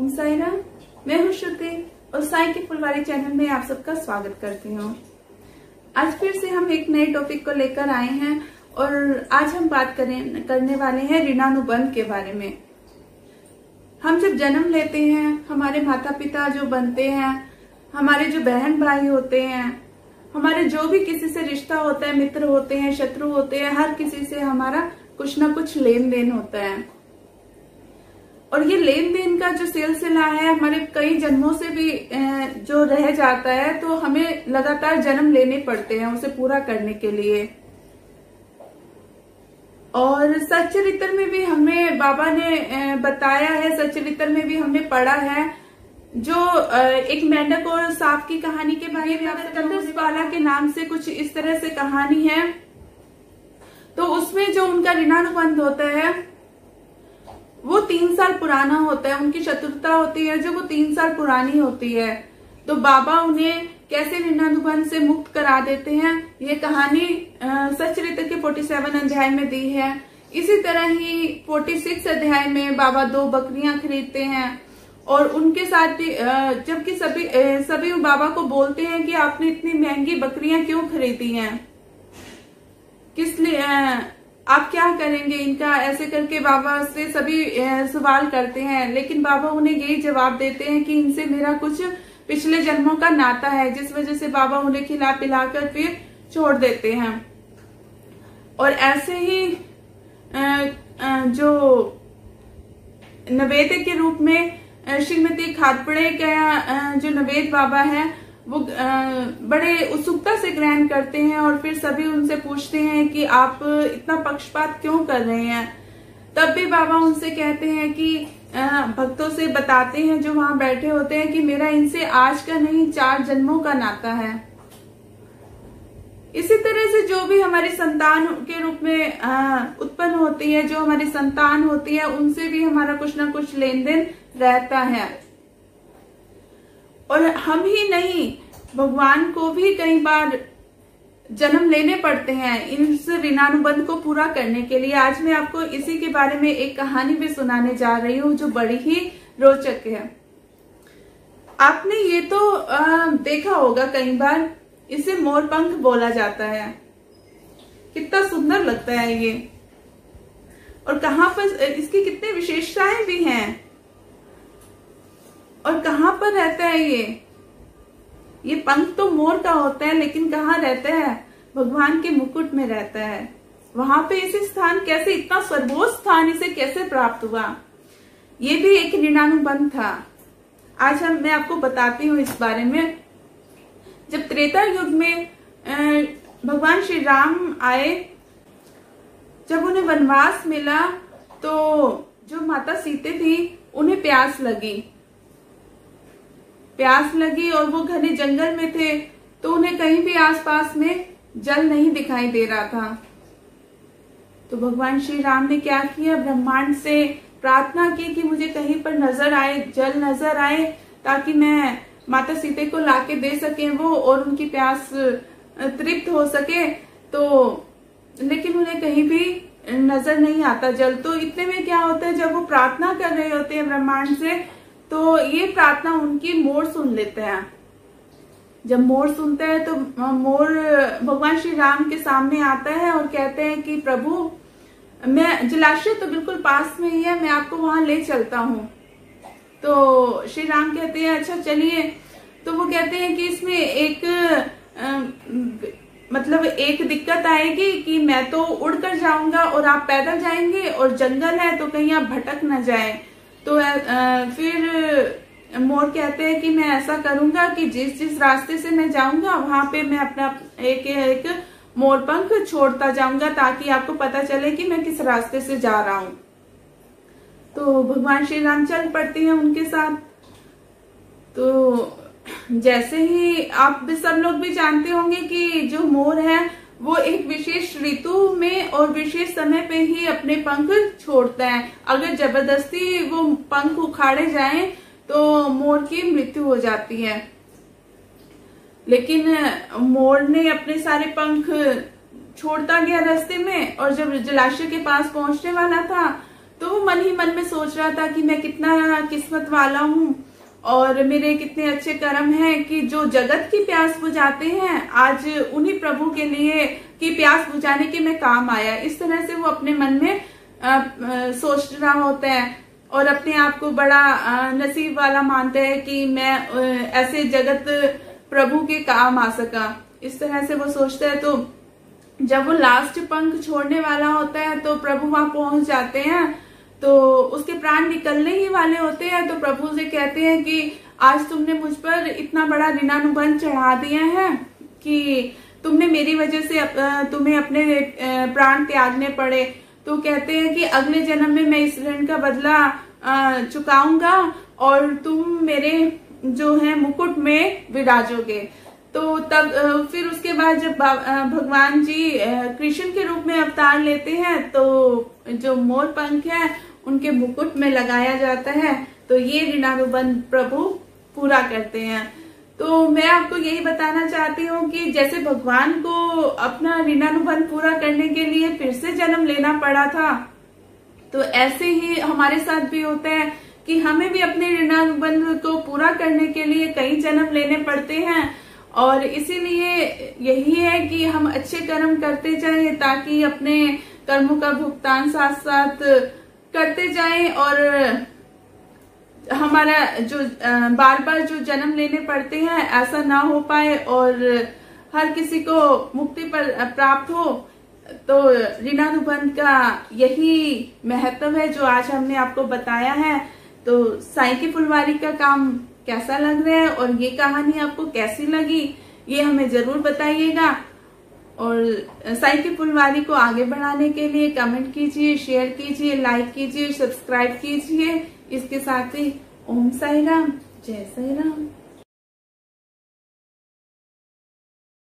ओम साई राम। मैं हूँ श्रुति और साई के फुलवारी चैनल में आप सबका स्वागत करती हूँ। आज फिर से हम एक नए टॉपिक को लेकर आए हैं और आज हम बात करने वाले हैं ऋणानुबंध के बारे में। हम जब जन्म लेते हैं, हमारे माता पिता जो बनते हैं, हमारे जो बहन भाई होते हैं, हमारे जो भी किसी से रिश्ता होता है, मित्र होते हैं, शत्रु होते हैं, हर किसी से हमारा कुछ ना कुछ लेन देन होता है। और ये लेन देन का जो सिलसिला है हमारे कई जन्मों से भी जो रह जाता है, तो हमें लगातार जन्म लेने पड़ते हैं उसे पूरा करने के लिए। और सच्चरित्र में भी हमें बाबा ने बताया है, सच्चरित्र में भी हमने पढ़ा है, जो एक मेंढक और सांप की कहानी के बारे में कंदर्सबाला के नाम से कुछ इस तरह से कहानी है। तो उसमें जो उनका ऋणानुबंध होता है वो 3 साल पुराना होता है। उनकी शत्रुता होती है जो वो 3 साल पुरानी होती है। तो बाबा उन्हें कैसे ऋणानुबंध से मुक्त करा देते हैं, ये कहानी सच्चरित्र के 47 अध्याय में दी है। इसी तरह ही 46 अध्याय में बाबा 2 बकरियां खरीदते हैं और उनके साथ भी जबकि सभी बाबा को बोलते हैं कि आपने इतनी महंगी बकरियां क्यों खरीदी हैं, किस लिए, आप क्या करेंगे इनका, ऐसे करके बाबा से सभी सवाल करते हैं। लेकिन बाबा उन्हें यही जवाब देते हैं कि इनसे मेरा कुछ पिछले जन्मों का नाता है, जिस वजह से बाबा उन्हें खिला पिलाकर फिर छोड़ देते हैं। और ऐसे ही जो नवेद्य के रूप में श्रीमती खातपड़े का जो नवेद बाबा है वो बड़े उत्सुकता से ग्रहण करते हैं और फिर सभी उनसे पूछते हैं कि आप इतना पक्षपात क्यों कर रहे हैं। तब भी बाबा उनसे कहते हैं कि भक्तों से बताते हैं जो वहां बैठे होते हैं कि मेरा इनसे आज का नहीं 4 जन्मों का नाता है। इसी तरह से जो भी हमारी संतान के रूप में उत्पन्न होती है, जो हमारी संतान होती है, उनसे भी हमारा कुछ ना कुछ लेन देन रहता है। और हम ही नहीं, भगवान को भी कई बार जन्म लेने पड़ते हैं इस ऋणानुबंध को पूरा करने के लिए। आज मैं आपको इसी के बारे में एक कहानी भी सुनाने जा रही हूँ जो बड़ी ही रोचक है। आपने ये तो देखा होगा कई बार, इसे मोरपंख बोला जाता है। कितना सुंदर लगता है ये, और कहाँ पर इसकी कितनी विशेषताएं भी हैं, और कहाँ पर रहता है ये पंख तो मोर का होता है, लेकिन कहाँ रहता है, भगवान के मुकुट में रहता है। वहां पे इसे स्थान कैसे, इतना सर्वोच्च स्थान इसे कैसे प्राप्त हुआ, ये भी एक ऋणानुबंध था। आज मैं आपको बताती हूँ इस बारे में। जब त्रेता युग में भगवान श्री राम आए, जब उन्हें वनवास मिला तो जो माता सीते थी उन्हें प्यास लगी और वो घने जंगल में थे, तो उन्हें कहीं भी आसपास में जल नहीं दिखाई दे रहा था। तो भगवान श्री राम ने क्या किया, ब्रह्मांड से प्रार्थना की कि मुझे कहीं पर नजर आए, जल नजर आए, ताकि मैं माता सीते को लाके दे सके वो और उनकी प्यास तृप्त हो सके। तो लेकिन उन्हें कहीं भी नजर नहीं आता जल। तो इतने में क्या होता है, जब वो प्रार्थना कर रहे होते हैं ब्रह्मांड से, तो ये प्रार्थना उनकी मोर सुन लेता है। जब मोर सुनता है तो मोर भगवान श्री राम के सामने आता है और कहते हैं कि प्रभु, मैं, जलाशय तो बिल्कुल पास में ही है, मैं आपको वहां ले चलता हूँ। तो श्री राम कहते हैं अच्छा चलिए। तो वो कहते हैं कि इसमें एक दिक्कत आएगी कि मैं तो उड़कर जाऊंगा और आप पैदल जाएंगे, और जंगल है तो कहीं आप भटक न जाए। तो फिर मोर कहते हैं कि मैं ऐसा करूंगा कि जिस रास्ते से मैं जाऊंगा वहां पे मैं अपना एक मोरपंख छोड़ता जाऊंगा, ताकि आपको पता चले कि मैं किस रास्ते से जा रहा हूं। तो भगवान श्री राम चल पड़ते हैं उनके साथ। तो जैसे ही आप सब लोग भी जानते होंगे कि जो मोर है वो एक विशेष ऋतु में और विशेष समय पे ही अपने पंख छोड़ता है। अगर जबरदस्ती वो पंख उखाड़े जाएं तो मोर की मृत्यु हो जाती है। लेकिन मोर ने अपने सारे पंख छोड़ता गया रास्ते में, और जब जलाशय के पास पहुंचने वाला था तो वो मन ही मन में सोच रहा था कि मैं कितना किस्मत वाला हूँ और मेरे कितने अच्छे कर्म हैं कि जो जगत की प्यास बुझाते हैं, आज उन्हीं प्रभु के लिए की प्यास बुझाने के मैं काम आया। इस तरह से वो अपने मन में सोच रहा होता है और अपने आप को बड़ा नसीब वाला मानता है कि मैं ऐसे जगत प्रभु के काम आ सका। इस तरह से वो सोचता है। तो जब वो लास्ट पंख छोड़ने वाला होता है तो प्रभु वहां पहुंच जाते हैं, तो उसके प्राण निकलने ही वाले होते हैं। तो प्रभु से कहते हैं कि आज तुमने मुझ पर इतना बड़ा ऋणानुबंध चढ़ा दिया है कि तुमने मेरी वजह से तुम्हें अपने प्राण त्यागने पड़े। तो कहते हैं कि अगले जन्म में मैं इस ऋण का बदला चुकाऊंगा और तुम मेरे जो है मुकुट में विराजोगे। तो तब फिर उसके बाद जब भगवान जी कृष्ण के रूप में अवतार लेते हैं तो जो मोर पंख है उनके मुकुट में लगाया जाता है। तो ये ऋणानुबंध प्रभु पूरा करते हैं। तो मैं आपको यही बताना चाहती हूँ कि जैसे भगवान को अपना ऋणानुबंध पूरा करने के लिए फिर से जन्म लेना पड़ा था, तो ऐसे ही हमारे साथ भी होता है कि हमें भी अपने ऋणानुबंध को पूरा करने के लिए कई जन्म लेने पड़ते हैं। और इसीलिए यही है कि हम अच्छे कर्म करते जाएं ताकि अपने कर्मों का भुगतान साथ साथ करते जाएं और हमारा जो बार बार जो जन्म लेने पड़ते हैं ऐसा ना हो पाए और हर किसी को मुक्ति पर प्राप्त हो। तो ऋणानुबंध का यही महत्व है जो आज हमने आपको बताया है। तो साईं की फुलवारी का काम कैसा लग रहा है और ये कहानी आपको कैसी लगी ये हमें जरूर बताइएगा। और साईं की फुलवारी को आगे बढ़ाने के लिए कमेंट कीजिए, शेयर कीजिए, लाइक कीजिए, सब्सक्राइब कीजिए। इसके साथ ही ओम साई राम, जय साई राम।